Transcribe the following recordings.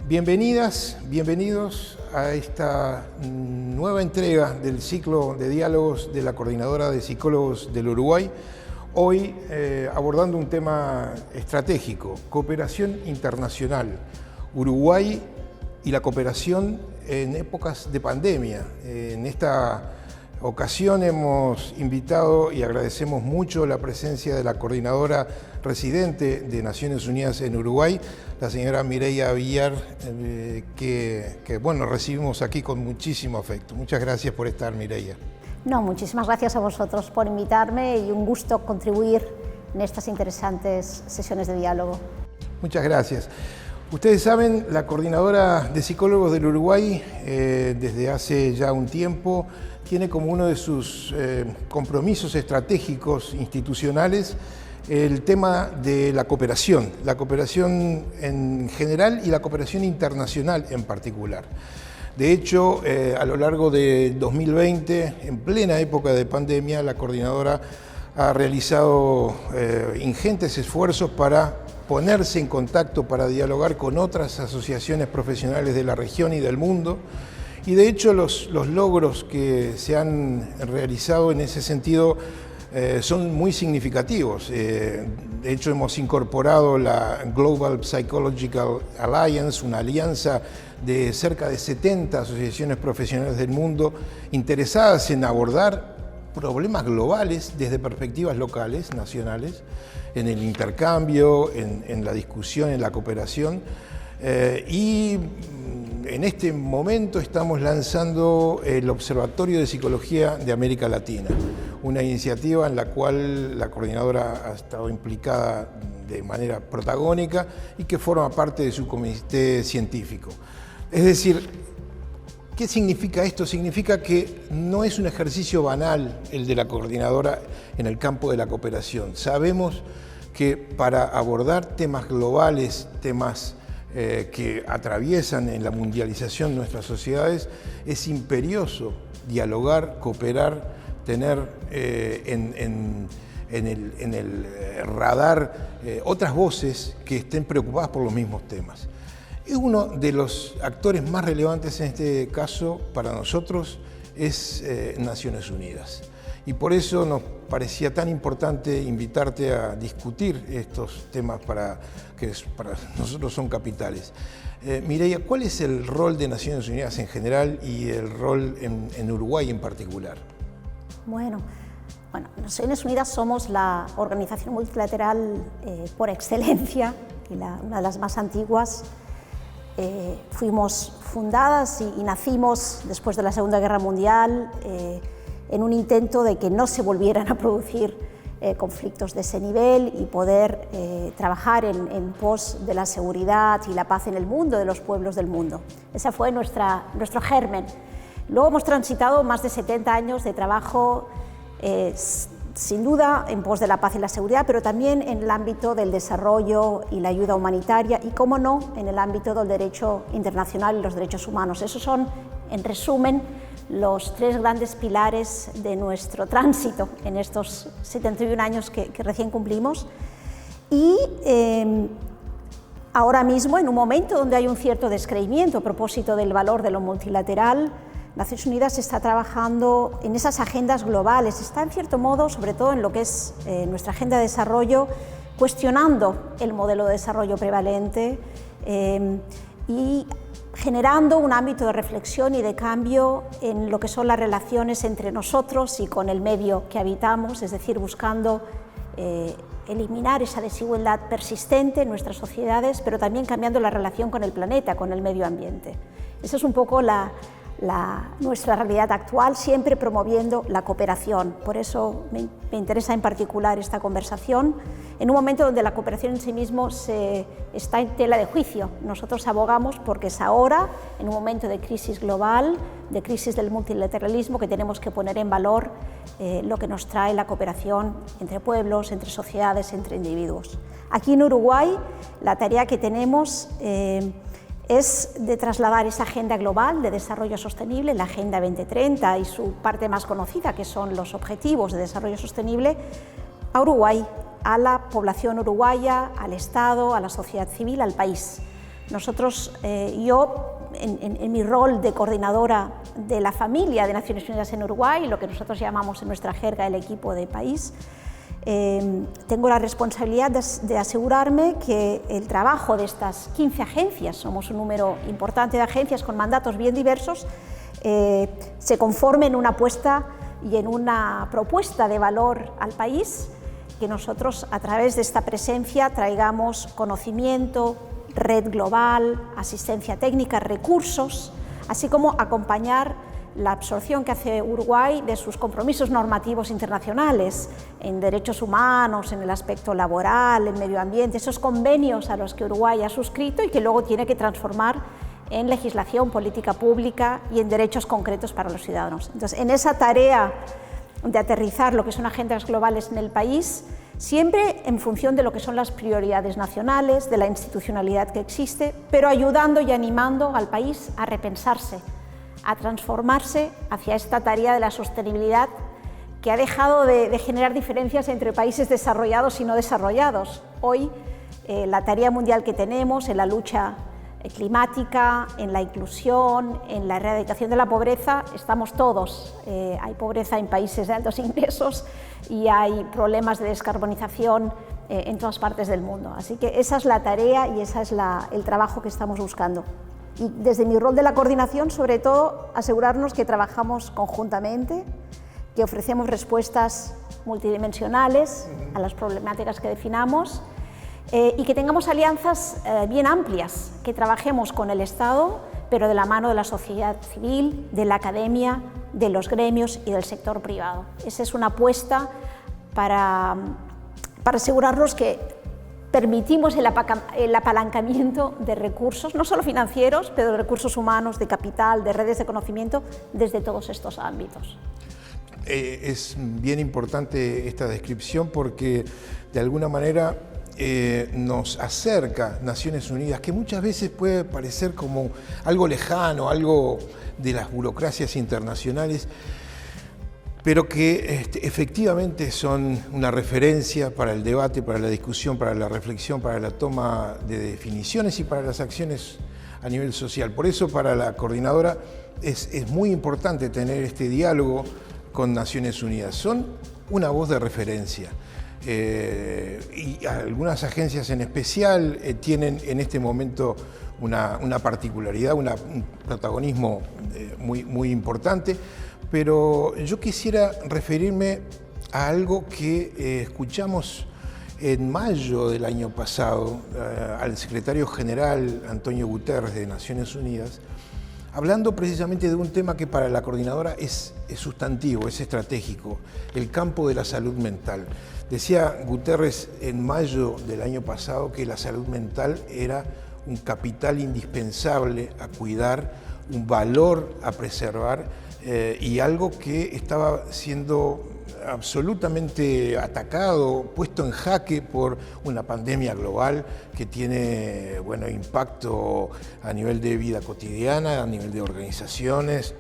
Bienvenidas, bienvenidos a esta nueva entrega del ciclo de diálogos de la Coordinadora de Psicólogos del Uruguay. Hoy abordando un tema estratégico, cooperación internacional, Uruguay y la cooperación en épocas de pandemia. En esta ocasión hemos invitado y agradecemos mucho la presencia de la coordinadora residente de Naciones Unidas en Uruguay, la señora Mireia Villar, que recibimos aquí con muchísimo afecto. Muchas gracias por estar, Mireia. No, muchísimas gracias a vosotros por invitarme y un gusto contribuir en estas interesantes sesiones de diálogo. Muchas gracias. Ustedes saben, la Coordinadora de Psicólogos del Uruguay, desde hace ya un tiempo, tiene como uno de sus compromisos estratégicos institucionales el tema de la cooperación en general y la cooperación internacional en particular. De hecho, a lo largo de 2020, en plena época de pandemia, la Coordinadora ha realizado ingentes esfuerzos para ponerse en contacto, para dialogar con otras asociaciones profesionales de la región y del mundo. Y de hecho los logros que se han realizado en ese sentido son muy significativos. De hecho hemos incorporado la Global Psychological Alliance, una alianza de cerca de 70 asociaciones profesionales del mundo interesadas en abordar problemas globales desde perspectivas locales, nacionales, en el intercambio, en la discusión, en la cooperación. Y en este momento estamos lanzando el Observatorio de Psicología de América Latina, una iniciativa en la cual la coordinadora ha estado implicada de manera protagónica y que forma parte de su comité científico. Es decir, ¿qué significa esto? Significa que no es un ejercicio banal el de la coordinadora en el campo de la cooperación. Sabemos que para abordar temas globales, temas que atraviesan en la mundialización nuestras sociedades, es imperioso dialogar, cooperar, tener en el radar otras voces que estén preocupadas por los mismos temas. Y uno de los actores más relevantes en este caso para nosotros es Naciones Unidas. Y por eso nos parecía tan importante invitarte a discutir estos temas que para nosotros son capitales. Mireia, ¿cuál es el rol de Naciones Unidas en general y el rol en Uruguay en particular? Bueno, Naciones Unidas somos la organización multilateral por excelencia y una de las más antiguas. Fuimos fundadas y nacimos después de la Segunda Guerra Mundial en un intento de que no se volvieran a producir conflictos de ese nivel y poder trabajar en pos de la seguridad y la paz en el mundo, de los pueblos del mundo. Ese fue nuestro germen. Luego hemos transitado más de 70 años de trabajo, sin duda en pos de la paz y la seguridad, pero también en el ámbito del desarrollo y la ayuda humanitaria y, cómo no, en el ámbito del derecho internacional y los derechos humanos. Esos son, en resumen, los tres grandes pilares de nuestro tránsito en estos 71 años que recién cumplimos. Y ahora mismo, en un momento donde hay un cierto descreimiento a propósito del valor de lo multilateral, Naciones Unidas está trabajando en esas agendas globales, está en cierto modo, sobre todo en lo que es nuestra agenda de desarrollo, cuestionando el modelo de desarrollo prevalente y generando un ámbito de reflexión y de cambio en lo que son las relaciones entre nosotros y con el medio que habitamos, es decir, buscando eliminar esa desigualdad persistente en nuestras sociedades, pero también cambiando la relación con el planeta, con el medio ambiente. Esa es un poco nuestra realidad actual, siempre promoviendo la cooperación. Por eso me interesa en particular esta conversación, en un momento donde la cooperación en sí mismo está en tela de juicio. Nosotros abogamos porque es ahora, en un momento de crisis global, de crisis del multilateralismo, que tenemos que poner en valor lo que nos trae la cooperación entre pueblos, entre sociedades, entre individuos. Aquí en Uruguay, la tarea que tenemos es de trasladar esa agenda global de desarrollo sostenible, la Agenda 2030 y su parte más conocida, que son los Objetivos de Desarrollo Sostenible, a Uruguay, a la población uruguaya, al Estado, a la sociedad civil, al país. Nosotros, yo, en mi rol de coordinadora de la familia de Naciones Unidas en Uruguay, lo que nosotros llamamos en nuestra jerga el equipo de país, tengo la responsabilidad de asegurarme que el trabajo de estas 15 agencias, somos un número importante de agencias con mandatos bien diversos, se conforme en una apuesta y en una propuesta de valor al país, que nosotros a través de esta presencia traigamos conocimiento, red global, asistencia técnica, recursos, así como acompañar la absorción que hace Uruguay de sus compromisos normativos internacionales en derechos humanos, en el aspecto laboral, en medio ambiente, esos convenios a los que Uruguay ha suscrito y que luego tiene que transformar en legislación, política pública y en derechos concretos para los ciudadanos. Entonces, en esa tarea de aterrizar lo que son agendas globales en el país, siempre en función de lo que son las prioridades nacionales, de la institucionalidad que existe, pero ayudando y animando al país a repensarse, a transformarse hacia esta tarea de la sostenibilidad que ha dejado de generar diferencias entre países desarrollados y no desarrollados. Hoy, la tarea mundial que tenemos en la lucha climática, en la inclusión, en la erradicación de la pobreza, estamos todos. Hay pobreza en países de altos ingresos y hay problemas de descarbonización en todas partes del mundo. Así que esa es la tarea y ese es el trabajo que estamos buscando. Y desde mi rol de la coordinación, sobre todo, asegurarnos que trabajamos conjuntamente, que ofrecemos respuestas multidimensionales a las problemáticas que definamos, y que tengamos alianzas bien amplias, que trabajemos con el Estado, pero de la mano de la sociedad civil, de la academia, de los gremios y del sector privado. Esa es una apuesta para asegurarnos que permitimos el apalancamiento de recursos, no solo financieros, pero de recursos humanos, de capital, de redes de conocimiento, desde todos estos ámbitos. Es bien importante esta descripción porque, de alguna manera, nos acerca Naciones Unidas, que muchas veces puede parecer como algo lejano, algo de las burocracias internacionales, pero que efectivamente son una referencia para el debate, para la discusión, para la reflexión, para la toma de definiciones y para las acciones a nivel social. Por eso, para la coordinadora es muy importante tener este diálogo con Naciones Unidas. Son una voz de referencia. Y algunas agencias en especial tienen en este momento una particularidad, un protagonismo muy importante, pero yo quisiera referirme a algo que escuchamos en mayo del año pasado al secretario general Antonio Guterres de Naciones Unidas, hablando precisamente de un tema que para la coordinadora es sustantivo, es estratégico, el campo de la salud mental. Decía Guterres en mayo del año pasado que la salud mental era un capital indispensable a cuidar, un valor a preservar y algo que estaba siendo absolutamente atacado, puesto en jaque por una pandemia global que tiene impacto a nivel de vida cotidiana, a nivel de organizaciones.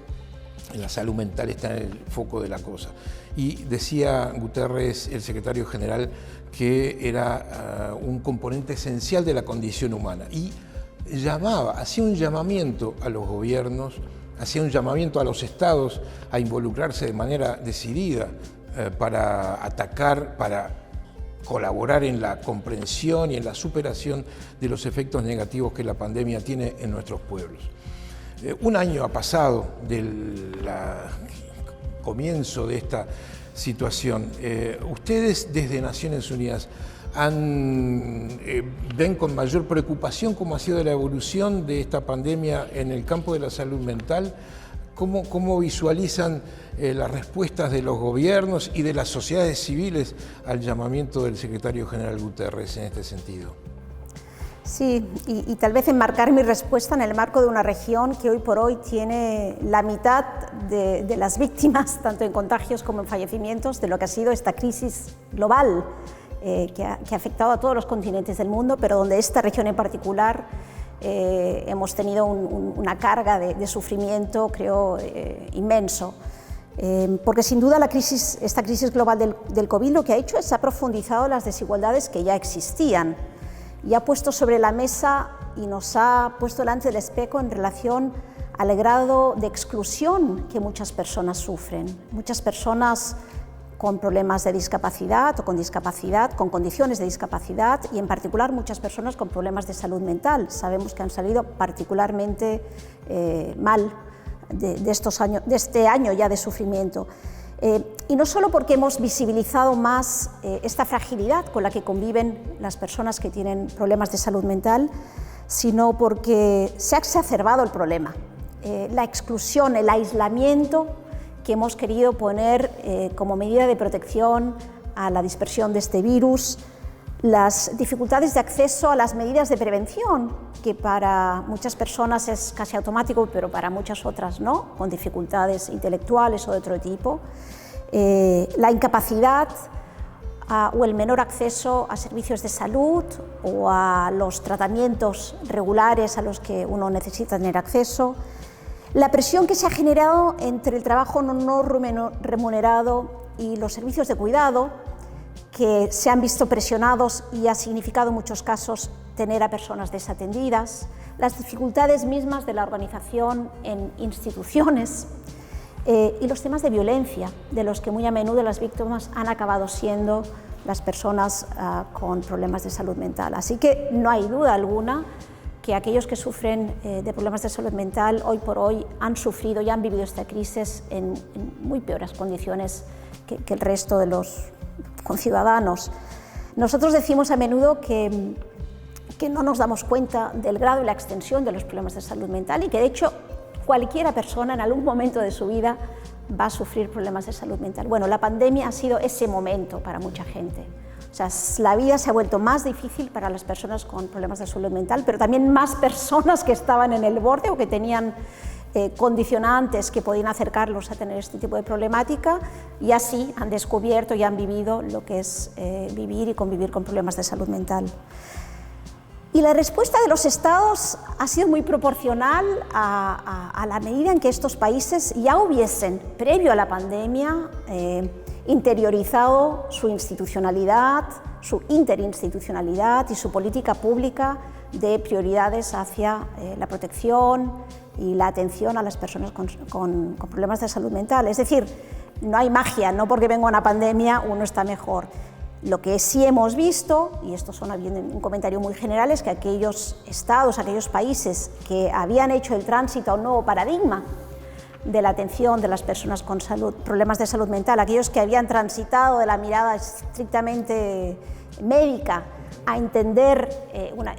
La salud mental está en el foco de la cosa. Y decía Guterres, el secretario general, que era un componente esencial de la condición humana. Y hacía un llamamiento a los gobiernos, hacía un llamamiento a los estados a involucrarse de manera decidida para atacar, para colaborar en la comprensión y en la superación de los efectos negativos que la pandemia tiene en nuestros pueblos. Un año ha pasado del comienzo de esta situación. Ustedes desde Naciones Unidas ven con mayor preocupación cómo ha sido la evolución de esta pandemia en el campo de la salud mental. ¿Cómo visualizan las respuestas de los gobiernos y de las sociedades civiles al llamamiento del secretario general Guterres en este sentido? Sí, y tal vez enmarcar mi respuesta en el marco de una región que hoy por hoy tiene la mitad de las víctimas, tanto en contagios como en fallecimientos, de lo que ha sido esta crisis global que ha afectado a todos los continentes del mundo, pero donde esta región en particular hemos tenido una carga de sufrimiento, creo, inmenso. Porque sin duda esta crisis global del COVID lo que ha hecho es ha profundizado las desigualdades que ya existían y ha puesto sobre la mesa y nos ha puesto delante del espejo en relación al grado de exclusión que muchas personas sufren. Muchas personas con problemas de discapacidad o con discapacidad, con condiciones de discapacidad, y en particular muchas personas con problemas de salud mental. Sabemos que han salido particularmente mal de este año ya de sufrimiento. Y no solo porque hemos visibilizado más esta fragilidad con la que conviven las personas que tienen problemas de salud mental, sino porque se ha exacerbado el problema. La exclusión, el aislamiento que hemos querido poner como medida de protección a la dispersión de este virus, las dificultades de acceso a las medidas de prevención, que para muchas personas es casi automático, pero para muchas otras no, con dificultades intelectuales o de otro tipo, la incapacidad o el menor acceso a servicios de salud o a los tratamientos regulares a los que uno necesita tener acceso, la presión que se ha generado entre el trabajo no remunerado y los servicios de cuidado, que se han visto presionados y ha significado en muchos casos tener a personas desatendidas, las dificultades mismas de la organización en instituciones y los temas de violencia, de los que muy a menudo las víctimas han acabado siendo las personas con problemas de salud mental. Así que no hay duda alguna que aquellos que sufren de problemas de salud mental hoy por hoy han sufrido y han vivido esta crisis en muy peores condiciones que el resto de los conciudadanos. Nosotros decimos a menudo que no nos damos cuenta del grado y la extensión de los problemas de salud mental y que de hecho cualquiera persona en algún momento de su vida va a sufrir problemas de salud mental. Bueno, la pandemia ha sido ese momento para mucha gente. O sea, la vida se ha vuelto más difícil para las personas con problemas de salud mental, pero también más personas que estaban en el borde o que tenían condicionantes que podían acercarlos a tener este tipo de problemática, y así han descubierto y han vivido lo que es vivir y convivir con problemas de salud mental. Y la respuesta de los estados ha sido muy proporcional a la medida en que estos países ya hubiesen, previo a la pandemia, interiorizado su institucionalidad, su interinstitucionalidad y su política pública de prioridades hacia la protección y la atención a las personas con problemas de salud mental. Es decir, no hay magia, no porque venga una pandemia uno está mejor. Lo que sí hemos visto, y esto son un comentario muy general, es que aquellos estados, aquellos países que habían hecho el tránsito a un nuevo paradigma de la atención de las personas con problemas de salud mental, aquellos que habían transitado de la mirada estrictamente médica a entender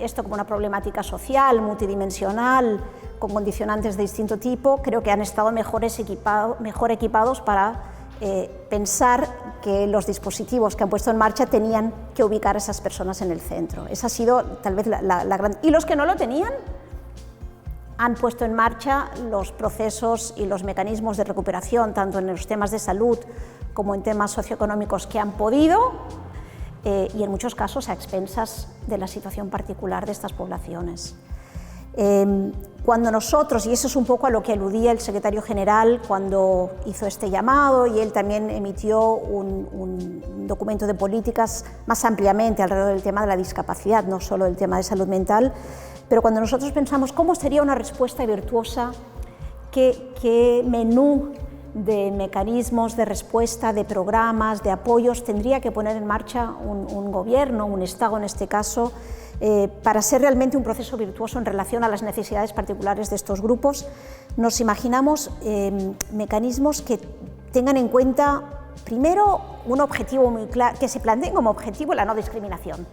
esto como una problemática social, multidimensional, con condicionantes de distinto tipo, creo que han estado mejor equipados para pensar que los dispositivos que han puesto en marcha tenían que ubicar a esas personas en el centro. Esa ha sido tal vez la gran... Y los que no lo tenían han puesto en marcha los procesos y los mecanismos de recuperación, tanto en los temas de salud como en temas socioeconómicos que han podido, y en muchos casos a expensas de la situación particular de estas poblaciones. Cuando nosotros, y eso es un poco a lo que aludía el secretario general cuando hizo este llamado, y él también emitió un documento de políticas más ampliamente alrededor del tema de la discapacidad, no solo del tema de salud mental, pero cuando nosotros pensamos cómo sería una respuesta virtuosa, qué menú de mecanismos de respuesta, de programas, de apoyos tendría que poner en marcha un gobierno, un Estado en este caso, para ser realmente un proceso virtuoso en relación a las necesidades particulares de estos grupos, nos imaginamos mecanismos que tengan en cuenta, primero, un objetivo muy claro, que se planteen como objetivo la no discriminación.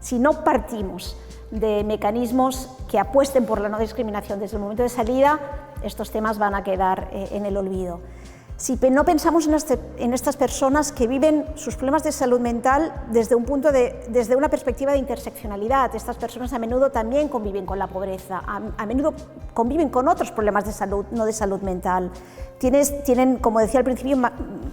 Si no partimos de mecanismos que apuesten por la no discriminación desde el momento de salida, estos temas van a quedar en el olvido. Si no pensamos en estas personas que viven sus problemas de salud mental desde una perspectiva de interseccionalidad, estas personas a menudo también conviven con la pobreza, a menudo conviven con otros problemas de salud, no de salud mental. Tienen, como decía al principio,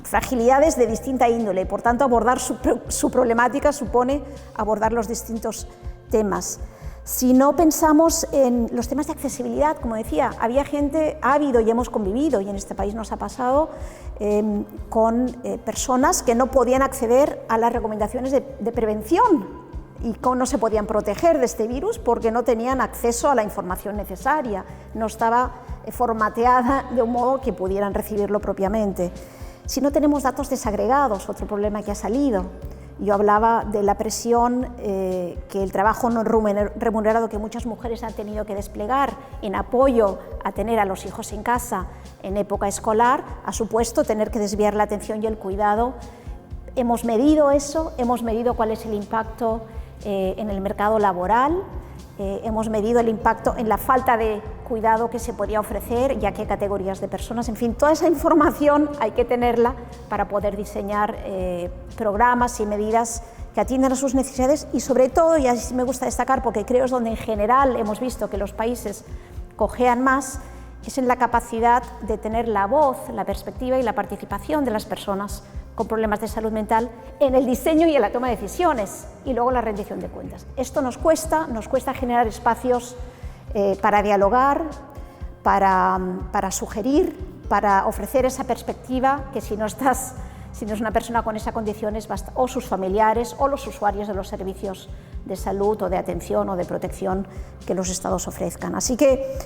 fragilidades de distinta índole, por tanto abordar su problemática supone abordar los distintos temas. Si no pensamos en los temas de accesibilidad, como decía, ha habido y hemos convivido, y en este país nos ha pasado, con personas que no podían acceder a las recomendaciones de prevención y cómo no se podían proteger de este virus porque no tenían acceso a la información necesaria, no estaba formateada de un modo que pudieran recibirlo propiamente. Si no tenemos datos desagregados, otro problema que ha salido. Yo hablaba de la presión que el trabajo no remunerado que muchas mujeres han tenido que desplegar en apoyo a tener a los hijos en casa en época escolar, ha supuesto tener que desviar la atención y el cuidado. Hemos medido eso, hemos medido cuál es el impacto en el mercado laboral, hemos medido el impacto en la falta de cuidado que se podía ofrecer y a qué categorías de personas. En fin, toda esa información hay que tenerla para poder diseñar programas y medidas que atiendan a sus necesidades y sobre todo, y así me gusta destacar porque creo es donde en general hemos visto que los países cojean más, es en la capacidad de tener la voz, la perspectiva y la participación de las personas con problemas de salud mental en el diseño y en la toma de decisiones y luego la rendición de cuentas. Esto nos cuesta generar espacios para dialogar, para sugerir, para ofrecer esa perspectiva que si no es una persona con esa condición es o sus familiares o los usuarios de los servicios de salud o de atención o de protección que los estados ofrezcan. Así que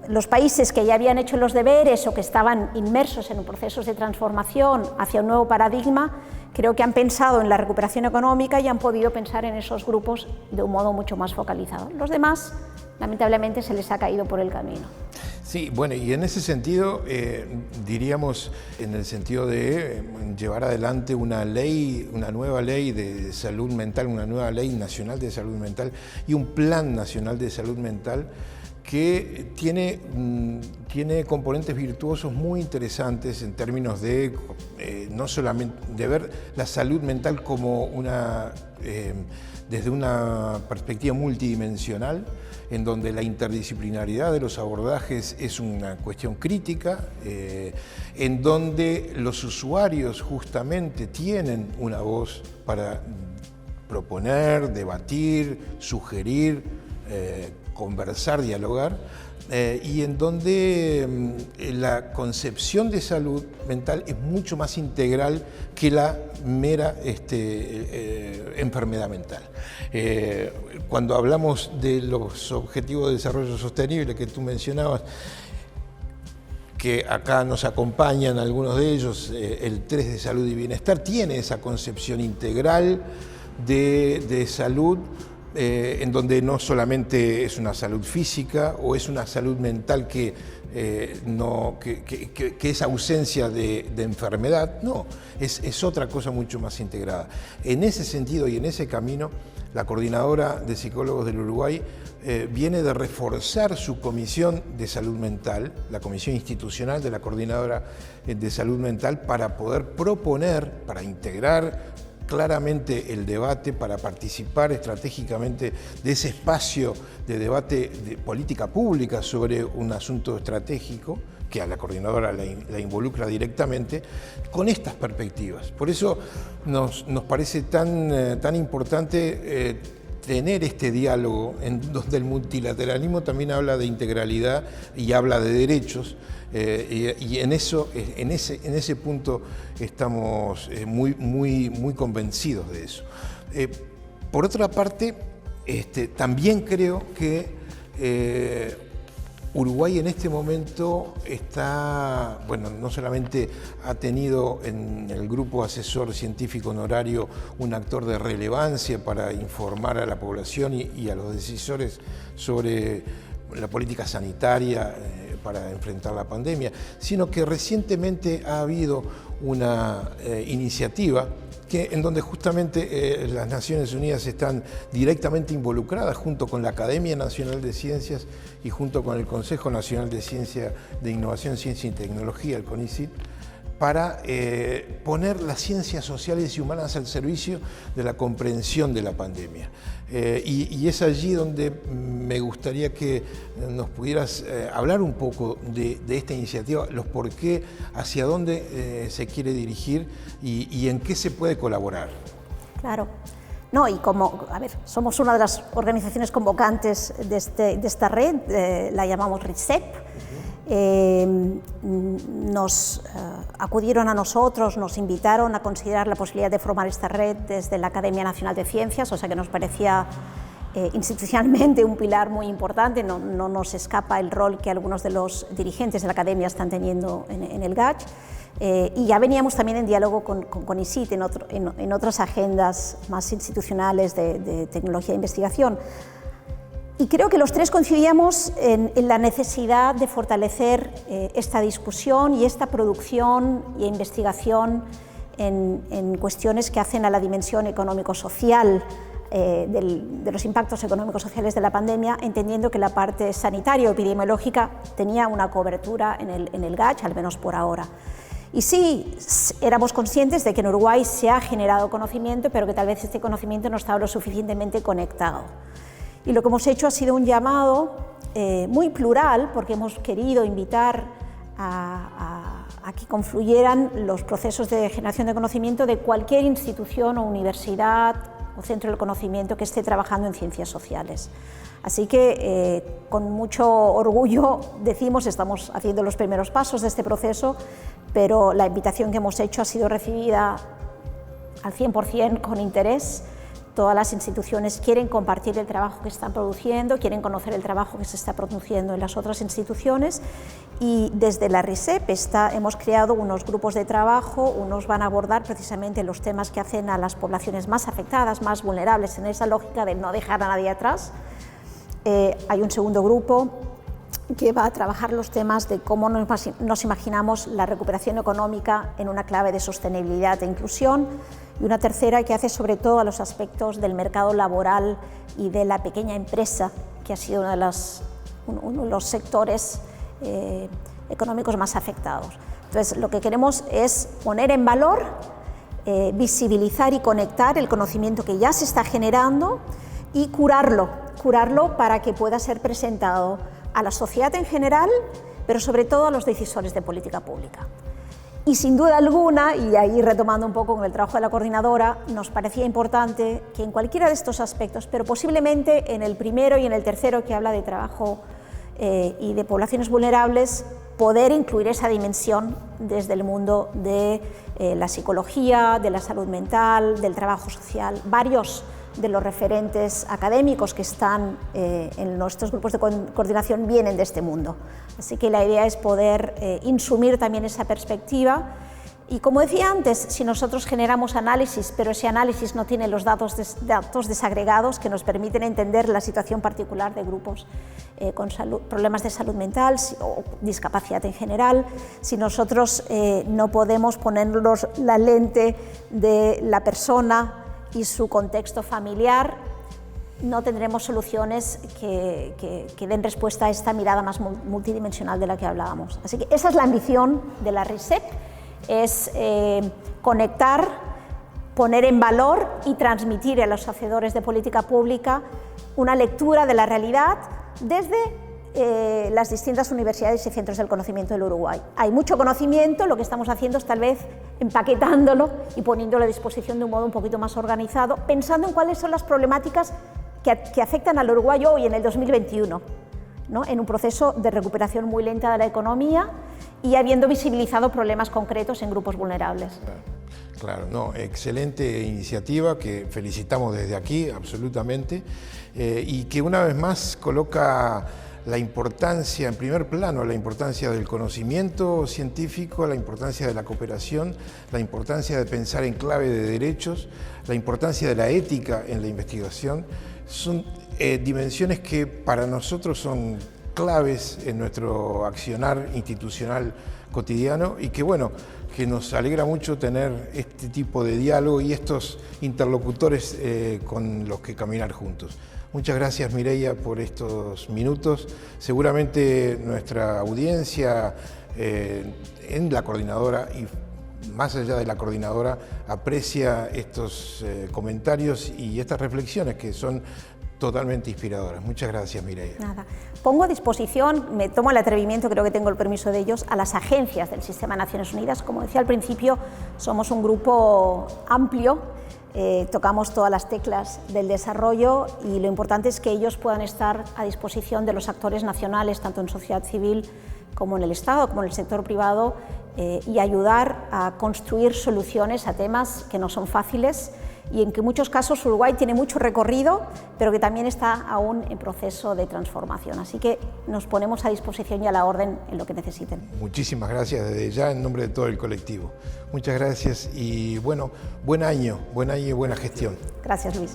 los países que ya habían hecho los deberes o que estaban inmersos en procesos de transformación hacia un nuevo paradigma, creo que han pensado en la recuperación económica y han podido pensar en esos grupos de un modo mucho más focalizado. Los demás, lamentablemente, se les ha caído por el camino. Sí, bueno, y en ese sentido, diríamos, en el sentido de llevar adelante una nueva ley de salud mental, una nueva ley nacional de salud mental y un plan nacional de salud mental que tiene componentes virtuosos muy interesantes en términos de no solamente de ver la salud mental como desde una perspectiva multidimensional, en donde la interdisciplinaridad de los abordajes es una cuestión crítica, en donde los usuarios justamente tienen una voz para proponer, debatir, sugerir, conversar, dialogar, y en donde la concepción de salud mental es mucho más integral que la mera enfermedad mental. Cuando hablamos de los Objetivos de Desarrollo Sostenible que tú mencionabas, que acá nos acompañan algunos de ellos, el 3 de Salud y Bienestar, tiene esa concepción integral de salud, en donde no solamente es una salud física o es una salud mental que es ausencia de enfermedad, no, es otra cosa mucho más integrada. En ese sentido y en ese camino, la Coordinadora de Psicólogos del Uruguay viene de reforzar su comisión de salud mental, la comisión institucional de la Coordinadora de Salud Mental, para poder proponer, para integrar claramente el debate, para participar estratégicamente de ese espacio de debate de política pública sobre un asunto estratégico que a la coordinadora la involucra directamente, con estas perspectivas. Por eso nos parece tan importante tener este diálogo en donde el multilateralismo también habla de integralidad y habla de derechos, y en ese punto estamos muy convencidos de eso. Por otra parte, también creo que Uruguay en este momento está, bueno, no solamente ha tenido en el grupo asesor científico honorario un actor de relevancia para informar a la población y a los decisores sobre la política sanitaria para enfrentar la pandemia, sino que recientemente ha habido una iniciativa en donde justamente las Naciones Unidas están directamente involucradas junto con la Academia Nacional de Ciencias y junto con el Consejo Nacional de Ciencia, de Innovación, Ciencia y Tecnología, el CONICIT, para poner las ciencias sociales y humanas al servicio de la comprensión de la pandemia. Y es allí donde me gustaría que nos pudieras hablar un poco de esta iniciativa, los por qué, hacia dónde se quiere dirigir y en qué se puede colaborar. Claro. No, y somos una de las organizaciones convocantes de esta red, la llamamos RICEP. nos acudieron a nosotros, nos invitaron a considerar la posibilidad de formar esta red desde la Academia Nacional de Ciencias, o sea que nos parecía institucionalmente un pilar muy importante. No nos escapa el rol que algunos de los dirigentes de la Academia están teniendo en el GACH. Y ya veníamos también en diálogo con ISIT en otras agendas más institucionales de tecnología e investigación. Y creo que los tres coincidíamos en la necesidad de fortalecer esta discusión y esta producción e investigación en cuestiones que hacen a la dimensión económico-social de los impactos económicos sociales de la pandemia, entendiendo que la parte sanitaria o epidemiológica tenía una cobertura en el GACH, al menos por ahora. Y sí, éramos conscientes de que en Uruguay se ha generado conocimiento, pero que tal vez este conocimiento no estaba lo suficientemente conectado. Y lo que hemos hecho ha sido un llamado muy plural, porque hemos querido invitar a que confluyeran los procesos de generación de conocimiento de cualquier institución o universidad o centro del conocimiento que esté trabajando en ciencias sociales. Así que con mucho orgullo decimos, estamos haciendo los primeros pasos de este proceso, pero la invitación que hemos hecho ha sido recibida al 100% con interés. Todas las instituciones quieren compartir el trabajo que están produciendo, quieren conocer el trabajo que se está produciendo en las otras instituciones, y desde la RISEP hemos creado unos grupos de trabajo. Unos van a abordar precisamente los temas que hacen a las poblaciones más afectadas, más vulnerables, en esa lógica de no dejar a nadie atrás. Hay un segundo grupo que va a trabajar los temas de cómo nos imaginamos la recuperación económica en una clave de sostenibilidad e inclusión, y una tercera que hace sobre todo a los aspectos del mercado laboral y de la pequeña empresa, que ha sido uno de los sectores económicos más afectados. Entonces, lo que queremos es poner en valor, visibilizar y conectar el conocimiento que ya se está generando y curarlo para que pueda ser presentado a la sociedad en general, pero sobre todo a los decisores de política pública. Y sin duda alguna, y ahí retomando un poco con el trabajo de la coordinadora, nos parecía importante que en cualquiera de estos aspectos, pero posiblemente en el primero y en el tercero, que habla de trabajo y de poblaciones vulnerables, poder incluir esa dimensión desde el mundo de la psicología, de la salud mental, del trabajo social. Varios de los referentes académicos que están en nuestros grupos de coordinación vienen de este mundo. Así que la idea es poder insumir también esa perspectiva. Y como decía antes, si nosotros generamos análisis, pero ese análisis no tiene los datos desagregados que nos permiten entender la situación particular de grupos con problemas de salud mental o discapacidad en general, si nosotros no podemos ponernos la lente de la persona y su contexto familiar, no tendremos soluciones que den respuesta a esta mirada más multidimensional de la que hablábamos. Así que esa es la ambición de la RISEP, es conectar, poner en valor y transmitir a los hacedores de política pública una lectura de la realidad desde las distintas universidades y centros del conocimiento del Uruguay. Hay mucho conocimiento, lo que estamos haciendo es tal vez empaquetándolo y poniéndolo a disposición de un modo un poquito más organizado, pensando en cuáles son las problemáticas que afectan al Uruguay hoy, en el 2021, ¿no? En un proceso de recuperación muy lenta de la economía y habiendo visibilizado problemas concretos en grupos vulnerables. Claro, no, excelente iniciativa que felicitamos desde aquí, absolutamente, y que una vez más coloca la importancia, en primer plano, la importancia del conocimiento científico, la importancia de la cooperación, la importancia de pensar en clave de derechos, la importancia de la ética en la investigación. Son dimensiones que para nosotros son claves en nuestro accionar institucional cotidiano y que, bueno, que nos alegra mucho tener este tipo de diálogo y estos interlocutores con los que caminar juntos. Muchas gracias, Mireia, por estos minutos. Seguramente nuestra audiencia en la coordinadora y más allá de la coordinadora aprecia estos comentarios y estas reflexiones que son totalmente inspiradoras. Muchas gracias, Mireia. Nada. Pongo a disposición, me tomo el atrevimiento, creo que tengo el permiso de ellos, a las agencias del Sistema de Naciones Unidas. Como decía al principio, somos un grupo amplio, tocamos todas las teclas del desarrollo y lo importante es que ellos puedan estar a disposición de los actores nacionales, tanto en sociedad civil como en el Estado, como en el sector privado, y ayudar a construir soluciones a temas que no son fáciles y en que muchos casos Uruguay tiene mucho recorrido, pero que también está aún en proceso de transformación. Así que nos ponemos a disposición y a la orden en lo que necesiten. Muchísimas gracias desde ya en nombre de todo el colectivo. Muchas gracias y bueno, buen año y buena gestión. Gracias, Luis.